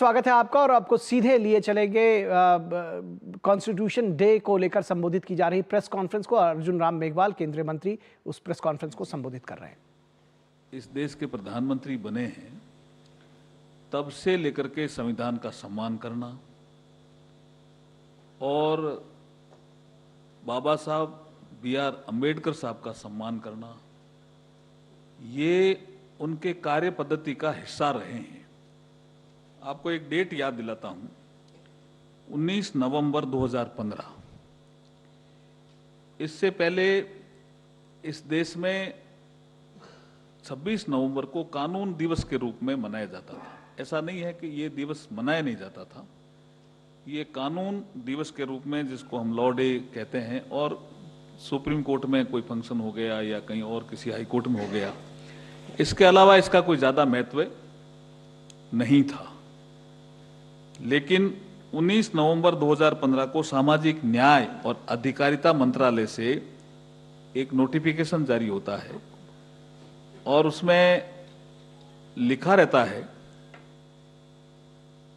स्वागत है आपका और आपको सीधे लिए चलेंगे कॉन्स्टिट्यूशन डे को लेकर संबोधित की जा रही प्रेस कॉन्फ्रेंस को। अर्जुन राम मेघवाल केंद्रीय मंत्री उस प्रेस कॉन्फ्रेंस को संबोधित कर रहे हैं। इस देश के प्रधानमंत्री बने हैं तब से लेकर के संविधान का सम्मान करना और बाबा साहब B.R. अम्बेडकर साहब का सम्मान करना, ये उनके कार्य पद्धति का हिस्सा रहे हैं। आपको एक डेट याद दिलाता हूं, 19 नवंबर 2015। इससे पहले इस देश में 26 नवंबर को कानून दिवस के रूप में मनाया जाता था। ऐसा नहीं है कि ये दिवस मनाया नहीं जाता था, ये कानून दिवस के रूप में, जिसको हम लॉ डे कहते हैं, और सुप्रीम कोर्ट में कोई फंक्शन हो गया या कहीं और किसी हाई कोर्ट में हो गया, इसके अलावा इसका कोई ज्यादा महत्व नहीं था। लेकिन 19 नवंबर 2015 को सामाजिक न्याय और अधिकारिता मंत्रालय से एक नोटिफिकेशन जारी होता है और उसमें लिखा रहता है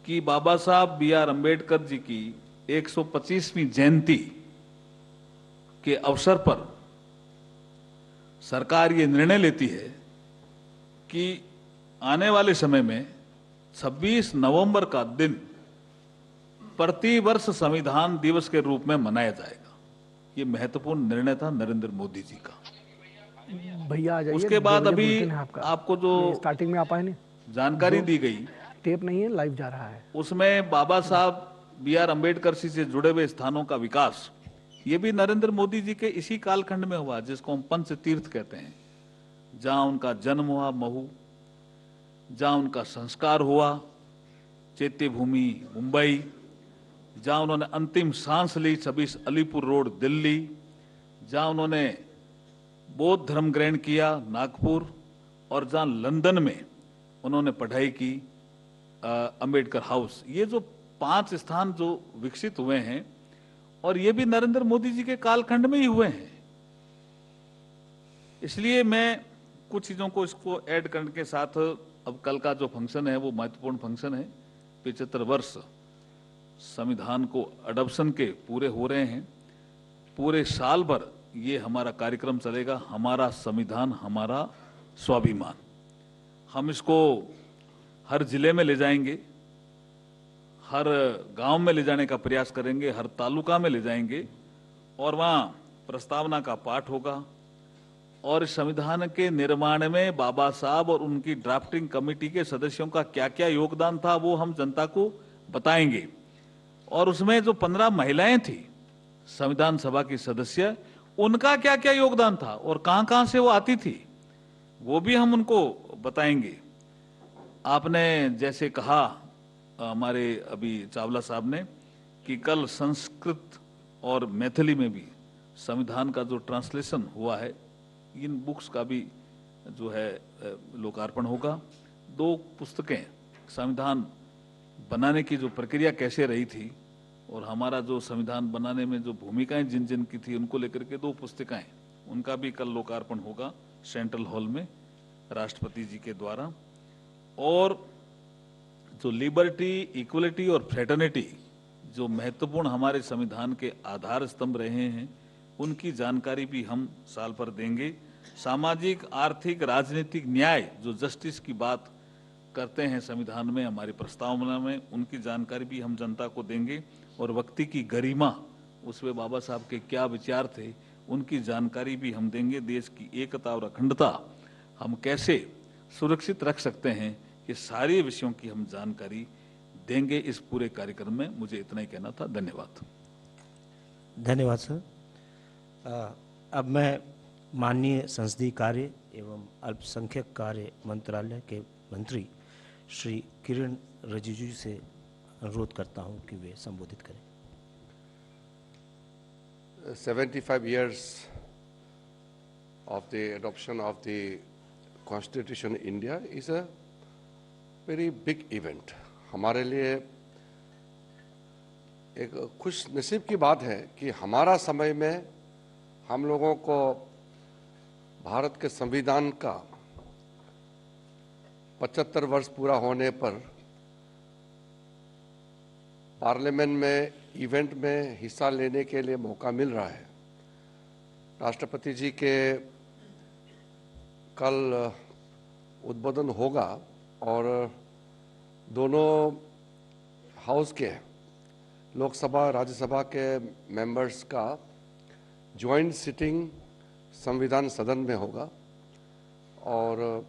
कि बाबा साहब B.R. अम्बेडकर जी की 125वीं जयंती के अवसर पर सरकार ये निर्णय लेती है कि आने वाले समय में 26 नवंबर का दिन प्रति वर्ष संविधान दिवस के रूप में मनाया जाएगा। ये महत्वपूर्ण निर्णय था नरेंद्र मोदी जी का। भैया आ जाइए। उसके बाद अभी आपको जो स्टार्टिंग में आप आए नहीं जानकारी दी गई, टेप नहीं है, लाइव जा रहा है, उसमें बाबा साहब B.R. अम्बेडकर जी से जुड़े हुए स्थानों का विकास, ये भी नरेंद्र मोदी जी के इसी कालखंड में हुआ, जिसको हम पंच तीर्थ कहते हैं। जहां उनका जन्म हुआ महू, जहां उनका संस्कार हुआ चैत्य भूमि मुंबई, जहां उन्होंने अंतिम सांस ली 26 अलीपुर रोड दिल्ली, जहां उन्होंने बौद्ध धर्म ग्रहण किया नागपुर, और जहां लंदन में उन्होंने पढ़ाई की अम्बेडकर हाउस। ये जो 5 स्थान जो विकसित हुए हैं, और ये भी नरेंद्र मोदी जी के कालखंड में ही हुए हैं। इसलिए मैं कुछ चीजों को इसको ऐड करने के साथ, अब कल का जो फंक्शन है वो महत्वपूर्ण फंक्शन है। 75 वर्ष संविधान को अडॉप्शन के पूरे हो रहे हैं। पूरे साल भर ये हमारा कार्यक्रम चलेगा, हमारा संविधान हमारा स्वाभिमान। हम इसको हर जिले में ले जाएंगे, हर गांव में ले जाने का प्रयास करेंगे, हर तालुका में ले जाएंगे, और वहां प्रस्तावना का पाठ होगा। और इस संविधान के निर्माण में बाबा साहब और उनकी ड्राफ्टिंग कमेटी के सदस्यों का क्या क्या योगदान था, वो हम जनता को बताएंगे। और उसमें जो 15 महिलाएं थी संविधान सभा की सदस्य, उनका क्या क्या योगदान था और कहां कहां से वो आती थी, वो भी हम उनको बताएंगे। आपने जैसे कहा हमारे अभी चावला साहब ने कि कल संस्कृत और मैथिली में भी संविधान का जो ट्रांसलेशन हुआ है, इन बुक्स का भी जो है लोकार्पण होगा। 2 पुस्तकें, संविधान बनाने की जो प्रक्रिया कैसे रही थी और हमारा जो संविधान बनाने में जो भूमिकाएं जिन जिन की थी, उनको लेकर के 2 पुस्तकें, उनका भी कल लोकार्पण होगा सेंट्रल हॉल में राष्ट्रपति जी के द्वारा। और जो लिबर्टी, इक्वलिटी और फ्रेटर्निटी जो महत्वपूर्ण हमारे संविधान के आधार स्तंभ रहे हैं, उनकी जानकारी भी हम साल भर देंगे। सामाजिक, आर्थिक, राजनीतिक न्याय जो जस्टिस की बात करते हैं संविधान में, हमारी प्रस्तावना में, उनकी जानकारी भी हम जनता को देंगे। और व्यक्ति की गरिमा, उसमें बाबा साहब के क्या विचार थे, उनकी जानकारी भी हम देंगे। देश की एकता और अखंडता हम कैसे सुरक्षित रख सकते हैं, ये सारे विषयों की हम जानकारी देंगे इस पूरे कार्यक्रम में। मुझे इतना ही कहना था। धन्यवाद। धन्यवाद सर। अब मैं माननीय संसदीय कार्य एवं अल्पसंख्यक कार्य मंत्रालय के मंत्री श्री किरण रिजिजू से अनुरोध करता हूं कि वे संबोधित करें। 75 years of the adoption of the Constitution in India is a very big event. हमारे लिए एक खुश नसीब की बात है कि हमारा समय में हम लोगों को भारत के संविधान का 75 वर्ष पूरा होने पर पार्लियामेंट में इवेंट में हिस्सा लेने के लिए मौका मिल रहा है। राष्ट्रपति जी के कल उद्बोधन होगा और दोनों हाउस के लोकसभा राज्यसभा के मेंबर्स का जॉइंट सिटिंग संविधान सदन में होगा और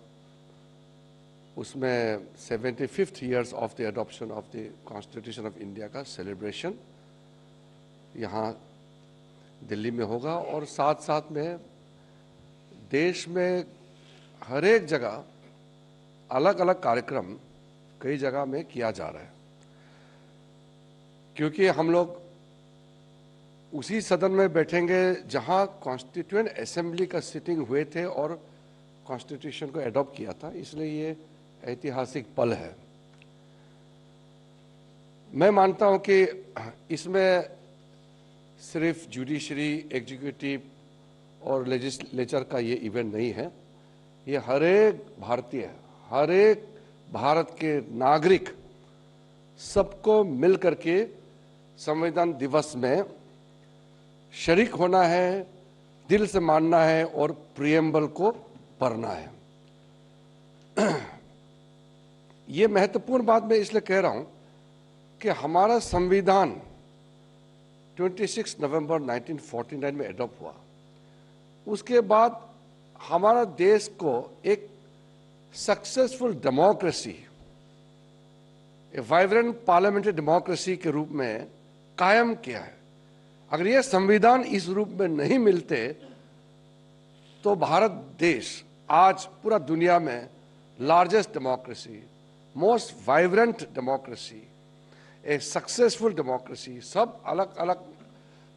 उसमें 75th years of the adoption of the constitution of India का सेलिब्रेशन यहाँ दिल्ली में होगा और साथ साथ में देश में हर एक जगह अलग अलग कार्यक्रम कई जगह में किया जा रहा है, क्योंकि हम लोग उसी सदन में बैठेंगे जहां कॉन्स्टिट्यूएंट असेंबली का सिटिंग हुए थे और कॉन्स्टिट्यूशन को एडॉप्ट किया था, इसलिए ये ऐतिहासिक पल है। मैं मानता हूं कि इसमें सिर्फ जुडिशरी, एग्जीक्यूटिव और लेजिस्लेचर का ये इवेंट नहीं है, ये हर एक भारतीय, हर एक भारत के नागरिक सबको मिल करके संविधान दिवस में शरीक होना है, दिल से मानना है और प्रियम्बल को पढ़ना है। ये महत्वपूर्ण बात मैं इसलिए कह रहा हूं कि हमारा संविधान 26 नवंबर 1949 में एडॉप्ट हुआ। उसके बाद हमारा देश को एक successful democracy, vibrant parliamentary democracy के रूप में कायम किया है। अगर ये संविधान इस रूप में नहीं मिलते तो भारत देश आज पूरा दुनिया में largest democracy, most vibrant democracy, एक सक्सेसफुल डेमोक्रेसी, सब अलग अलग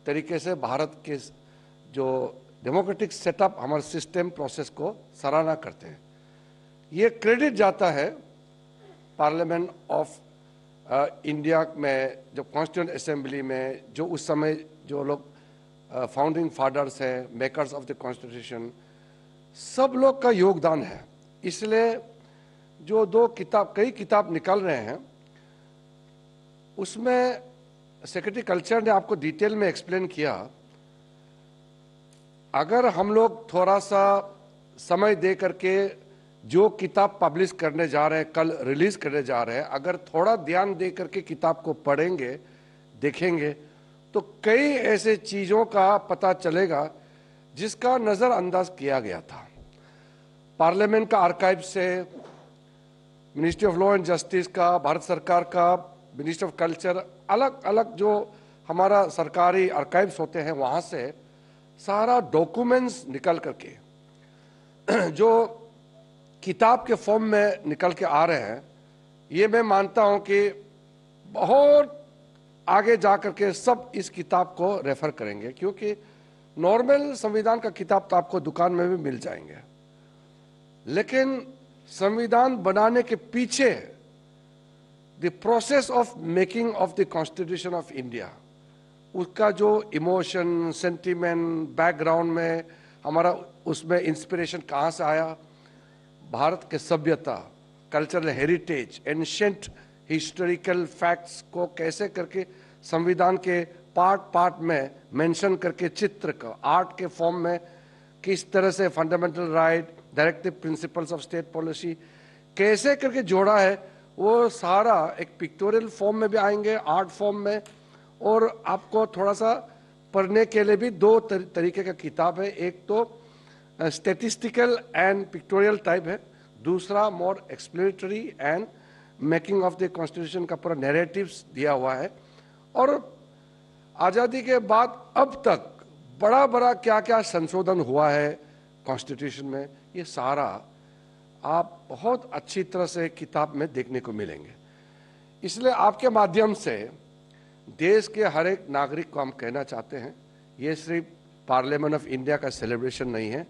तरीके से भारत के जो डेमोक्रेटिक सेटअप, हमारे सिस्टम प्रोसेस को सराहना करते हैं। ये क्रेडिट जाता है पार्लियामेंट ऑफ इंडिया में, जो कॉन्स्टिट्यूएंट असेंबली में, जो उस समय जो लोग फाउंडिंग फादर्स हैं, मेकर्स ऑफ द कॉन्स्टिट्यूशन, सब लोग का योगदान है। इसलिए जो कई किताब निकल रहे हैं उसमें सेक्रेटरी कल्चर ने आपको डिटेल में एक्सप्लेन किया। अगर हम लोग थोड़ा सा समय दे करके जो किताब पब्लिश करने जा रहे हैं, कल रिलीज करने जा रहे हैं, अगर थोड़ा ध्यान दे करके किताब को पढ़ेंगे, देखेंगे तो कई ऐसे चीजों का पता चलेगा जिसका नजरअंदाज किया गया था। पार्लियामेंट का आर्काइव से, ministry of law and justice का, भारत सरकार का, मिनिस्ट्री ऑफ कल्चर, अलग अलग जो हमारा सरकारी आर्काइव्स होते हैं वहां से सारा डॉक्यूमेंट्स निकल करके जो किताब के फॉर्म में निकल के आ रहे हैं, ये मैं मानता हूं कि बहुत आगे जा करके सब इस किताब को रेफर करेंगे, क्योंकि नॉर्मल संविधान का किताब तो आपको दुकान में भी मिल जाएंगे, लेकिन संविधान बनाने के पीछे the process of making of the constitution of India, उसका जो इमोशन, सेंटीमेंट, बैकग्राउंड में हमारा उसमें इंस्पिरेशन कहाँ से आया, भारत के सभ्यता, cultural heritage, ancient historical facts को कैसे करके संविधान के पार्ट पार्ट में मेंशन करके, चित्र का आर्ट के फॉर्म में किस तरह से fundamental right, directive principles of state policy कैसे करके जोड़ा है, वो सारा एक पिक्टोरियल फॉर्म में भी आएंगे, आर्ट फॉर्म में, और आपको थोड़ा सा पढ़ने के लिए भी दो तरीके का किताब है। एक तो स्टैटिस्टिकल एंड पिक्टोरियल टाइप है, दूसरा more explanatory and making of the constitution का पूरा नैरेटिव्स दिया हुआ है। और आज़ादी के बाद अब तक बड़ा बड़ा क्या क्या संशोधन हुआ है कॉन्स्टिट्यूशन में, ये सारा आप बहुत अच्छी तरह से किताब में देखने को मिलेंगे। इसलिए आपके माध्यम से देश के हर एक नागरिक को हम कहना चाहते हैं, ये सिर्फ पार्लियामेंट ऑफ इंडिया का सेलिब्रेशन नहीं है,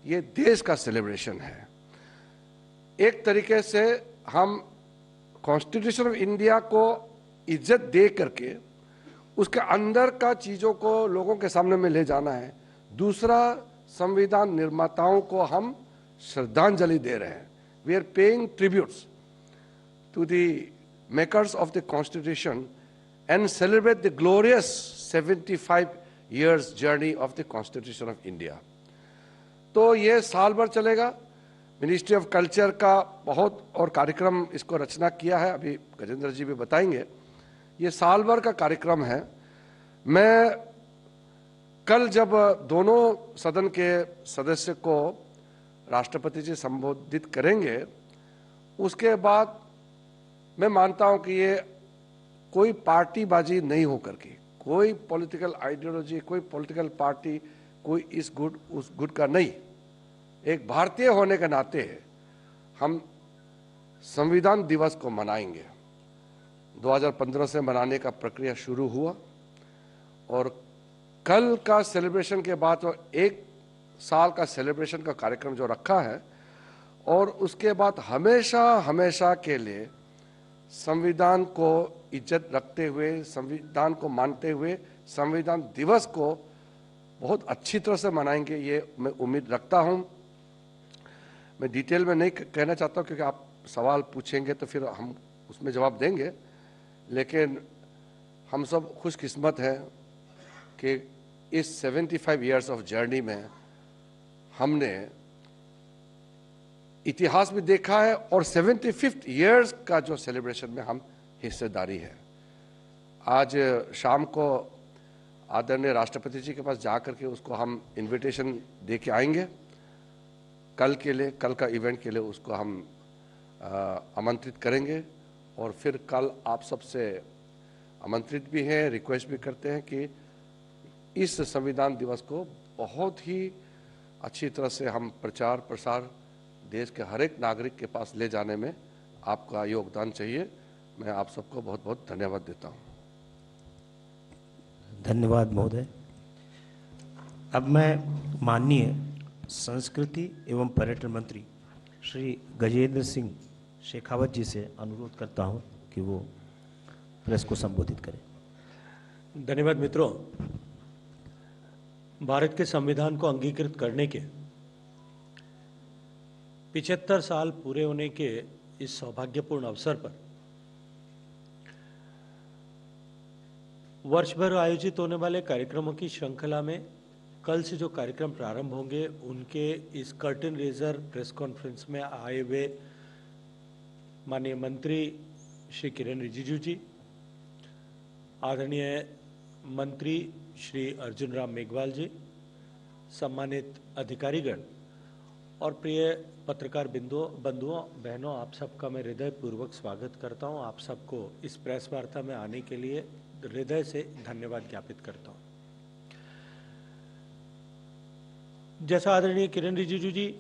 ये देश का सेलिब्रेशन है। एक तरीके से हम कॉन्स्टिट्यूशन ऑफ इंडिया को इज्जत दे करके उसके अंदर का चीज़ों को लोगों के सामने में ले जाना है। दूसरा, संविधान निर्माताओं को हम श्रद्धांजलि दे रहे हैं। We are paying tributes to the makers of the constitution and celebrate the glorious 75 years journey of the Constitution of India. तो ये साल भर चलेगा। मिनिस्ट्री ऑफ कल्चर का बहुत और कार्यक्रम इसको रचना किया है, अभी गजेंद्र जी भी बताएंगे। ये साल भर का कार्यक्रम है। मैं कल जब दोनों सदन के सदस्य को राष्ट्रपति जी संबोधित करेंगे, उसके बाद मैं मानता हूं कि ये कोई पार्टीबाजी नहीं होकर के, कोई पॉलिटिकल आइडियोलॉजी, कोई पॉलिटिकल पार्टी, कोई इस गुट उस गुट का नहीं, एक भारतीय होने के नाते हम संविधान दिवस को मनाएंगे। 2015 से मनाने का प्रक्रिया शुरू हुआ और कल का सेलिब्रेशन के बाद तो एक साल का सेलिब्रेशन का कार्यक्रम जो रखा है, और उसके बाद हमेशा हमेशा के लिए संविधान को इज्जत रखते हुए, संविधान को मानते हुए संविधान दिवस को बहुत अच्छी तरह से मनाएंगे, ये मैं उम्मीद रखता हूं। मैं डिटेल में नहीं कहना चाहता हूं क्योंकि आप सवाल पूछेंगे तो फिर हम उसमें जवाब देंगे, लेकिन हम सब खुशकिस्मत हैं कि इस 75 इयर्स ऑफ जर्नी में हमने इतिहास भी देखा है और 75th ईयर्स का जो सेलिब्रेशन में हम हिस्सेदारी है। आज शाम को आदरणीय राष्ट्रपति जी के पास जाकर के उसको हम इनविटेशन दे के आएंगे। कल के लिए, कल का इवेंट के लिए उसको हम आमंत्रित करेंगे और फिर कल आप सबसे आमंत्रित भी हैं, रिक्वेस्ट भी करते हैं कि इस संविधान दिवस को बहुत ही अच्छी तरह से हम प्रचार प्रसार देश के हर एक नागरिक के पास ले जाने में आपका योगदान चाहिए। मैं आप सबको बहुत बहुत धन्यवाद देता हूं। धन्यवाद महोदय। अब मैं माननीय संस्कृति एवं पर्यटन मंत्री श्री गजेंद्र सिंह शेखावत जी से अनुरोध करता हूं कि वो प्रेस को संबोधित करें। धन्यवाद मित्रों। भारत के संविधान को अंगीकृत करने के 75 साल पूरे होने के इस सौभाग्यपूर्ण अवसर पर वर्ष भर आयोजित होने वाले कार्यक्रमों की श्रृंखला में कल से जो कार्यक्रम प्रारंभ होंगे, उनके इस कर्टन रेजर प्रेस कॉन्फ्रेंस में आए हुए माननीय मंत्री श्री किरण रिजिजू जी, आदरणीय मंत्री श्री अर्जुन राम मेघवाल जी, सम्मानित अधिकारीगण और प्रिय पत्रकार बंधुओं बहनों, आप सबका मैं हृदयपूर्वक स्वागत करता हूं। आप सबको इस प्रेस वार्ता में आने के लिए हृदय से धन्यवाद ज्ञापित करता हूं। जैसा आदरणीय किरण रिजिजू जी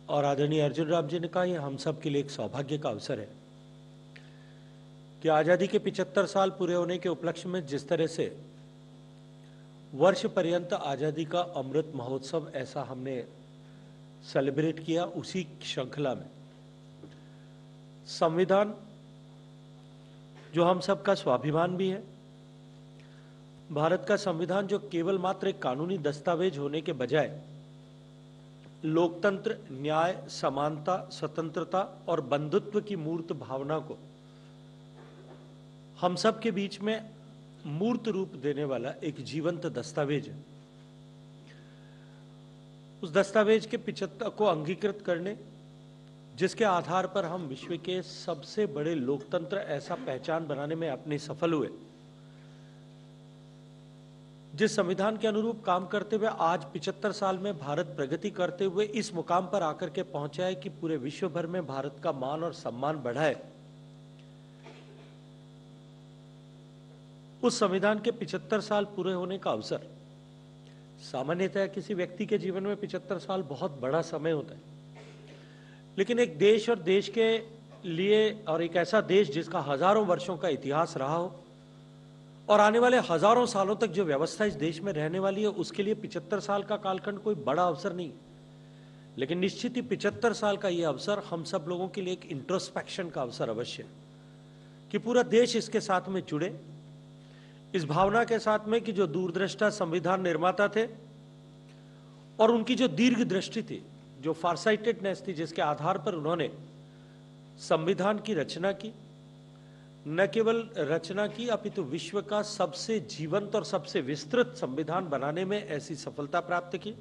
और आदरणीय अर्जुन राम जी ने कहा, यह हम सब के लिए एक सौभाग्य का अवसर है कि आज़ादी के 75 साल पूरे होने के उपलक्ष्य में जिस तरह से वर्ष पर्यंत आज़ादी का अमृत महोत्सव ऐसा हमने सेलिब्रेट किया, उसी श्रृंखला में संविधान जो हम सबका स्वाभिमान भी है, भारत का संविधान जो केवल मात्र एक कानूनी दस्तावेज होने के बजाय लोकतंत्र, न्याय, समानता, स्वतंत्रता और बंधुत्व की मूर्त भावना को हम सब के बीच में मूर्त रूप देने वाला एक जीवंत दस्तावेज है। उस दस्तावेज के 75 को अंगीकृत करने, जिसके आधार पर हम विश्व के सबसे बड़े लोकतंत्र ऐसा पहचान बनाने में अपने सफल हुए, जिस संविधान के अनुरूप काम करते हुए आज 75 साल में भारत प्रगति करते हुए इस मुकाम पर आकर के पहुंचा है कि पूरे विश्व भर में भारत का मान और सम्मान बढ़ा है। उस संविधान के 75 साल पूरे होने का अवसर, सामान्यतः किसी व्यक्ति के जीवन में 75 साल बहुत बड़ा समय होता है, लेकिन एक देश और देश के लिए, और एक ऐसा देश जिसका हजारों वर्षों का इतिहास रहा हो और आने वाले हजारों सालों तक जो व्यवस्था इस देश में रहने वाली है, उसके लिए 75 साल का कालखंड कोई बड़ा अवसर नहीं। लेकिन निश्चित ही 75 साल का यह अवसर हम सब लोगों के लिए एक इंट्रोस्पेक्शन का अवसर अवश्य है कि पूरा देश इसके साथ में जुड़े, इस भावना के साथ में कि जो दूरदृष्टा संविधान निर्माता थे और उनकी जो दीर्घ दृष्टि थी, जो फारसाइटेडनेस थी, जिसके आधार पर उन्होंने संविधान की रचना की, न केवल रचना की अपितु विश्व का सबसे जीवंत और सबसे विस्तृत संविधान बनाने में ऐसी सफलता प्राप्त की।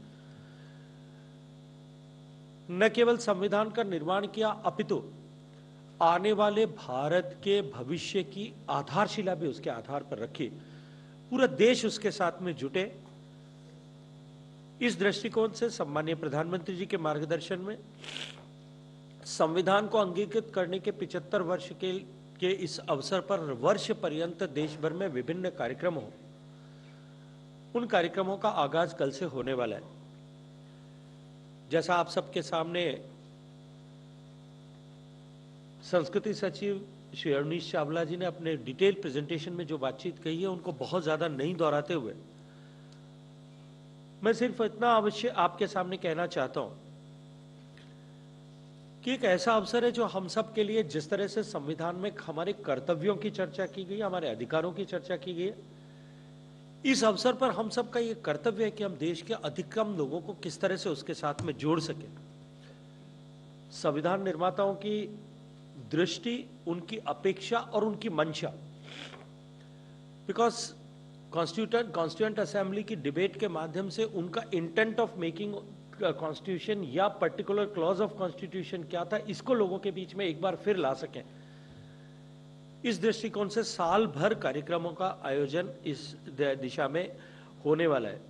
न केवल संविधान का निर्माण किया अपितु आने वाले भारत के भविष्य की आधारशिला भी उसके आधार पर रखी। पूरा देश उसके साथ में जुटे। इस दृष्टिकोण से सम्मानीय प्रधानमंत्री जी के मार्गदर्शन में संविधान को अंगीकृत करने के 75 वर्ष के इस अवसर पर वर्ष पर्यंत देश भर में विभिन्न कार्यक्रम हो। उन कार्यक्रमों का आगाज कल से होने वाला है। जैसा आप सबके सामने संस्कृति सचिव श्री अवनीश चावला जी ने अपने डिटेल प्रेजेंटेशन में जो बातचीत कही है उनको बहुत ज्यादा नहीं दोहराते हुए मैं सिर्फ इतना अवश्य आपके सामने कहना चाहता हूं कि एक ऐसा अवसर है जो हम सब के लिए, जिस तरह से संविधान में हमारे कर्तव्यों की चर्चा की गई, हमारे अधिकारों की चर्चा की गई है, इस अवसर पर हम सब का ये कर्तव्य है कि हम देश के अधिकतम लोगों को किस तरह से उसके साथ में जोड़ सके। संविधान निर्माताओं की दृष्टि, उनकी अपेक्षा और उनकी मंशा, बिकॉज कॉन्स्टिट्यूएंट असेंबली की डिबेट के माध्यम से उनका इंटेंट ऑफ मेकिंग कॉन्स्टिट्यूशन या पर्टिकुलर क्लॉज ऑफ कॉन्स्टिट्यूशन क्या था, इसको लोगों के बीच में एक बार फिर ला सकें। इस दृष्टिकोण से साल भर कार्यक्रमों का आयोजन इस दिशा में होने वाला है।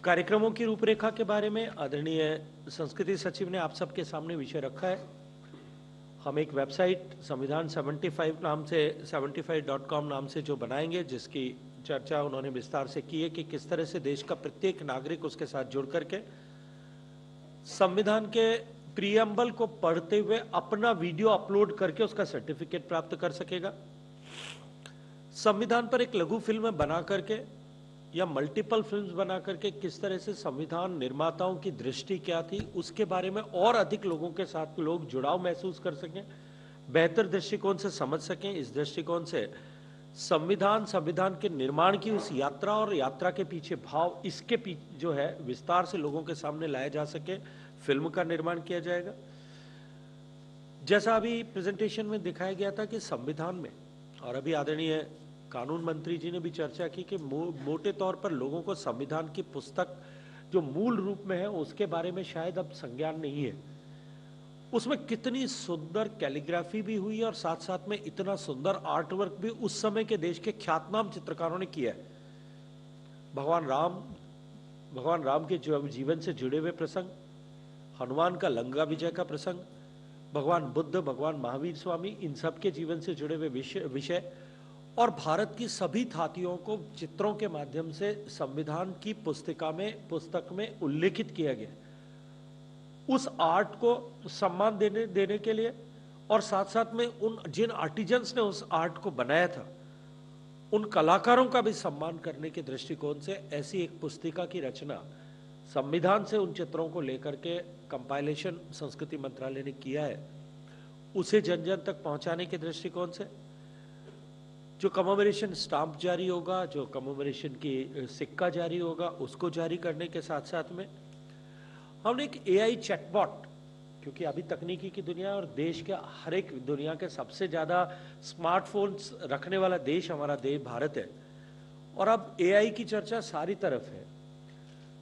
कार्यक्रमों की रूपरेखा के बारे में आदरणीय संस्कृति सचिव ने आप सबके सामने विषय रखा है। हम एक वेबसाइट संविधान 75 नाम से 75.com नाम से जो बनाएंगे, जिसकी चर्चा उन्होंने विस्तार से की है कि किस तरह से देश का प्रत्येक नागरिक उसके साथ जुड़ करके संविधान के प्रीएम्बल को पढ़ते हुए अपना वीडियो अपलोड करके उसका सर्टिफिकेट प्राप्त कर सकेगा। संविधान पर एक लघु फिल्म बना करके या मल्टीपल फिल्म्स बना करके किस तरह से संविधान निर्माताओं की दृष्टि क्या थी, उसके बारे में और अधिक लोगों के साथ लोग जुड़ाव महसूस कर सकें, बेहतर दृष्टिकोण से समझ सकें। इस दृष्टिकोण से संविधान के निर्माण की उस यात्रा और यात्रा के पीछे भाव, इसके पीछे जो है विस्तार से लोगों के सामने लाया जा सके, फिल्म का निर्माण किया जाएगा। जैसा अभी प्रेजेंटेशन में दिखाया गया था कि संविधान में, और अभी आदरणीय कानून मंत्री जी ने भी चर्चा की कि मोटे तौर पर लोगों को संविधान की पुस्तक जो मूल रूप में है उसके बारे में शायद अब संज्ञान नहीं है। उसमें कितनी सुंदर कैलीग्राफी भी हुई और साथ साथ में इतना सुंदर आर्ट वर्क भी उस समय के देश के ख्यातनाम चित्रकारों ने किया है। भगवान राम के जीवन से जुड़े हुए प्रसंग, हनुमान का लंका विजय का प्रसंग, भगवान बुद्ध, भगवान महावीर स्वामी, इन सब के जीवन से जुड़े हुए विषय और भारत की सभी थातियों को चित्रों के माध्यम से संविधान की पुस्तक में उल्लेखित किया गया। उस आर्ट को सम्मान देने के लिए और साथ साथ में उन जिन आर्टिजन्स ने उस आर्ट को बनाया था उन कलाकारों का भी सम्मान करने के दृष्टिकोण से ऐसी एक पुस्तिका की रचना संविधान से उन चित्रों को लेकर के कंपाइलेशन संस्कृति मंत्रालय ने किया है। उसे जन जन तक पहुंचाने के दृष्टिकोण से जो कमेमोरेशन स्टाम्प जारी होगा, जो कमेमोरेशन की सिक्का जारी होगा, उसको जारी करने के साथ साथ में हमने एक एआई चैटबॉट, क्योंकि अभी तकनीकी की दुनिया और देश के हर एक दुनिया के सबसे ज्यादा स्मार्टफोन्स रखने वाला देश हमारा देश भारत है और अब एआई की चर्चा सारी तरफ है,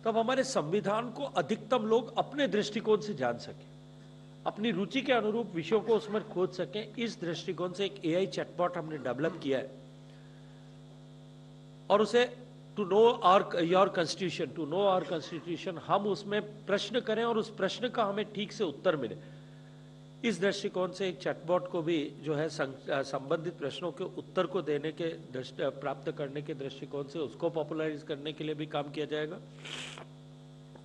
तब हमारे संविधान को अधिकतम लोग अपने दृष्टिकोण से जान सके, अपनी रुचि के अनुरूप विषयों को उसमें खोज सकें। इस दृष्टिकोण से एक एआई चैटबॉट हमने डेवलप किया है और उसे टू नो आवर कॉन्स्टिट्यूशन, हम उसमें प्रश्न करें और उस प्रश्न का हमें ठीक से उत्तर मिले। इस दृष्टिकोण से एक चैटबॉट को भी जो है संबंधित प्रश्नों के उत्तर को देने के प्राप्त करने के दृष्टिकोण से उसको पॉपुलराइज करने के लिए भी काम किया जाएगा।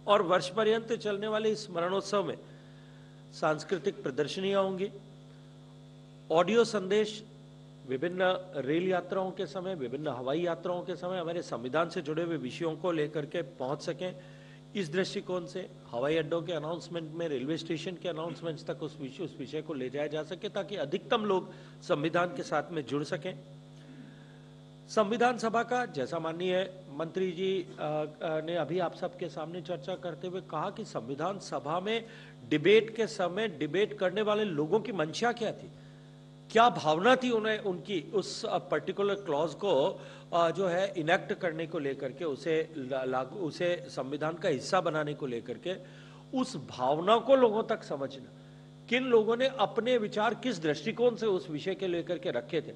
और वर्ष पर्यंत चलने वाले इस स्मरणोत्सव में सांस्कृतिक प्रदर्शनियां होंगी, ऑडियो संदेश विभिन्न रेल यात्राओं के समय, विभिन्न हवाई यात्राओं के समय हमारे संविधान से जुड़े हुए विषयों को लेकर के पहुंच सकें। इस दृष्टिकोण से हवाई अड्डों के अनाउंसमेंट में, रेलवे स्टेशन के अनाउंसमेंट्स तक उस विषय को ले जाया जा सके ताकि अधिकतम लोग संविधान के साथ में जुड़ सकें। संविधान सभा का जैसा माननीय मंत्री जी ने अभी आप सबके सामने चर्चा करते हुए कहा कि संविधान सभा में डिबेट के समय डिबेट करने वाले लोगों की मंशा क्या थी, क्या भावना थी उन्हें उनकी उस पर्टिकुलर क्लॉज को जो है इनेक्ट करने को लेकर के उसे संविधान का हिस्सा बनाने को लेकर के, उस भावना को लोगों तक समझना, किन लोगों ने अपने विचार किस दृष्टिकोण से उस विषय के लेकर के रखे थे,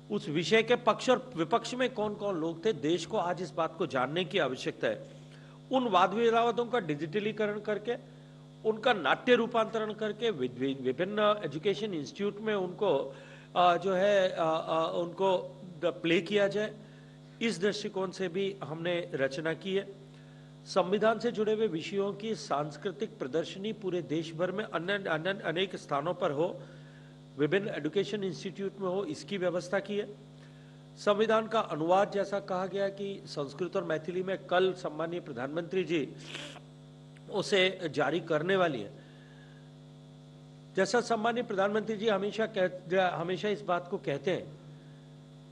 उस विषय के पक्ष और विपक्ष में कौन कौन लोग थे, देश को आज इस बात को जानने की आवश्यकता है। उन वाद विवादों का डिजिटलीकरण करके, उनका नाट्य रूपांतरण करके, विभिन्न एजुकेशन इंस्टीट्यूट में उनको जो है उनको प्ले किया जाए, इस दृष्टिकोण से भी हमने रचना की है। संविधान से जुड़े हुए विषयों की सांस्कृतिक प्रदर्शनी पूरे देश भर में अनेक स्थानों पर हो, विभिन्न एजुकेशन इंस्टीट्यूट में हो, इसकी व्यवस्था की है। संविधान का अनुवाद जैसा कहा गया कि संस्कृत और मैथिली में कल सम्मानीय प्रधानमंत्री जी उसे जारी करने वाली है। जैसा सम्मानीय प्रधानमंत्री जी हमेशा इस बात को कहते हैं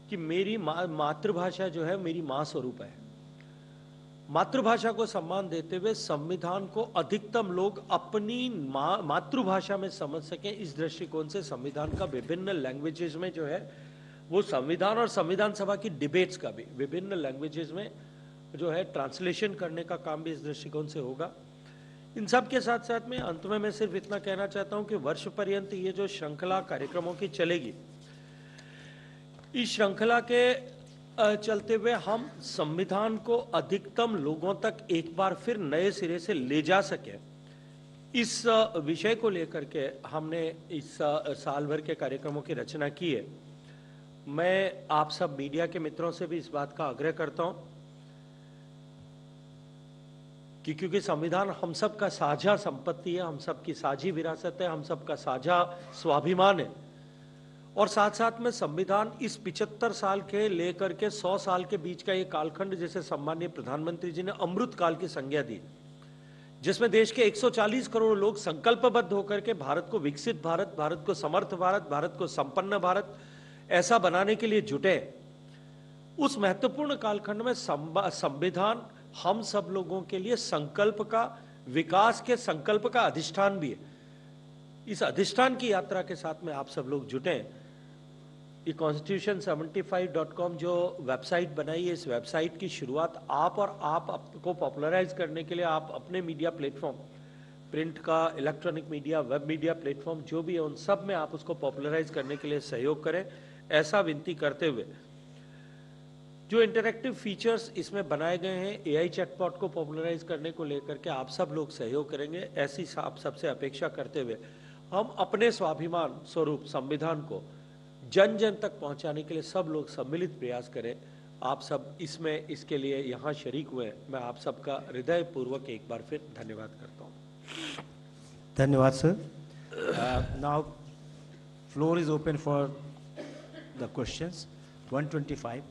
कि मेरी मातृभाषा जो है मेरी मां स्वरूप है। मातृभाषा को सम्मान देते हुए संविधान को अधिकतम लोग अपनी मातृभाषा में समझ सकें, इस दृष्टिकोण से संविधान का विभिन्न लैंग्वेजेस में जो है वो संविधान और संविधान सभा की डिबेट्स का भी विभिन्न लैंग्वेजेस में जो है ट्रांसलेशन करने का काम भी इस दृष्टिकोण से होगा। इन सब के साथ साथ में अंत में मैं सिर्फ इतना कहना चाहता हूं कि वर्ष पर्यंत ये जो श्रृंखला कार्यक्रमों की चलेगी, इस श्रृंखला के चलते हुए हम संविधान को अधिकतम लोगों तक एक बार फिर नए सिरे से ले जा सके, इस विषय को लेकर के हमने इस साल भर के कार्यक्रमों की रचना की है। मैं आप सब मीडिया के मित्रों से भी इस बात का आग्रह करता हूं कि क्योंकि संविधान हम सब का साझा संपत्ति है, हम सब की साझी विरासत है, हम सब का साझा स्वाभिमान है, और साथ साथ में संविधान इस 75 साल के लेकर के 100 साल के बीच का ये कालखंड, जैसे सम्मानीय प्रधानमंत्री जी ने अमृत काल की संज्ञा दी, जिसमें देश के 140 करोड़ लोग संकल्पबद्ध होकर के भारत को विकसित भारत, भारत को समर्थ भारत, भारत को संपन्न भारत ऐसा बनाने के लिए जुटे। उस महत्वपूर्ण कालखंड में संविधान हम सब लोगों के लिए संकल्प का, विकास के संकल्प का अधिष्ठान भी है। इस अधिष्ठान की यात्रा के साथ में आप सब लोग जुटे। ये constitution75.com जो वेबसाइट बनाई है, इस वेबसाइट की शुरुआत आप और आपको पॉपुलराइज करने के लिए आप अपने मीडिया प्लेटफॉर्म, प्रिंट का, electronic media, web media platform जो भी है, उन सब में आप उसको पॉपुलराइज करने के लिए सहयोग करें, ऐसा विनती करते हुए जो इंटरैक्टिव फीचर्स इसमें बनाए गए हैं, एआई चैटबॉट को पॉपुलराइज करने को लेकर के आप सब लोग सहयोग करेंगे, ऐसी आप सबसे अपेक्षा करते हुए हम अपने स्वाभिमान स्वरूप संविधान को जन जन तक पहुंचाने के लिए सब लोग सम्मिलित प्रयास करें। आप सब इसमें इसके लिए यहाँ शरीक हुए, मैं आप सबका हृदय पूर्वक एक बार फिर धन्यवाद करता हूँ। धन्यवाद sir. Now floor is open for the questions. 125